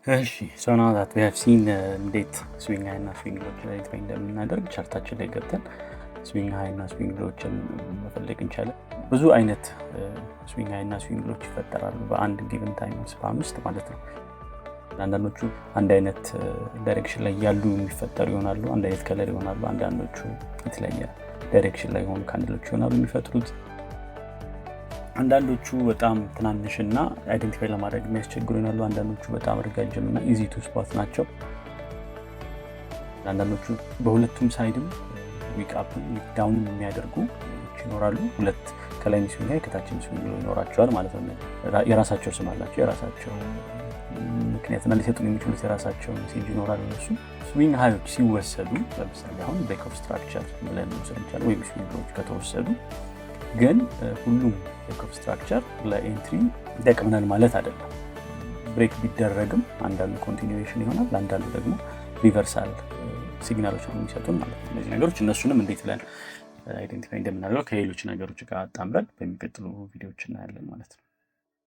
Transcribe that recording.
እሺ so now that we have seen እንዴት ስዊንግ ሃይ እና ስዊንግ ሎዎችን አይደንቲፋይ እንደምናደርግ ቻርታችን ላይ ገብተን ስዊንግ ሃይ እና ስዊንግ ሎዎችን መፈለግ እንችላለን። ብዙ አይነት ስዊንግ ሃይ እና ስዊንግ ሎዎች ይፈጠራሉ በአንድ ጊቨን ታይም ስፓን ውስጥ ማለት ነው። አንዳንዶቹ አንድ አይነት ዳይሬክሽን ላይ ያሉ የሚፈጠሩ ይሆናሉ፣ አንድ አይነት ከለር ይሆናሉ። አንዳንዶቹ የተለያየ ዳይሬክሽን ላይ ሆኑ ካንድሎች ይሆናሉ የሚፈጥሩት። አንዳንዶቹ በጣም ትናንሽና አይደንቲፋይ ለማድረግ የሚያስቸግሩ ይሆናሉ። አንዳንዶቹ በጣም ረጃጅምና ኢዚ ቱ ስፖት ናቸው። አንዳንዶቹ በሁለቱም ሳይድም ዊክ አፕ ዊክ ዳውን የሚያደርጉ ይኖራሉ። ሁለት ከላይ ስዊንግ ሃይ ከታች ስዊንግ ሎ ይኖራቸዋል ማለት ነው። የራሳቸው ስም አላቸው፣ የራሳቸው ምክንያትና ሊሰጡን የሚችሉት የራሳቸው ሜሴጅ ይኖራል። እነሱ ስዊንግ ሃዮች ሲወሰዱ ለምሳሌ አሁን ብሬክ ኦፍ ስትራክቸር ብለን መውሰድ እንችላለን፣ ወይም ስዊንግ ሎዎች ከተወሰዱ ግን ሁሉም ብሬክ ኦፍ ስትራክቸር ለኤንትሪ ይጠቅመናል ማለት አይደለም። ብሬክ ቢደረግም አንዳንዱ ኮንቲኒዩዌሽን ይሆናል፣ አንዳንዱ ደግሞ ሪቨርሳል ሲግናሎች ነው የሚሰጡን ማለት ነው። እነዚህ ነገሮች እነሱንም እንዴት ብለን አይደንቲፋይ እንደምናደርገው ከሌሎች ነገሮች ጋር አጣምረን በሚቀጥሉ ቪዲዮዎች እናያለን ማለት ነው።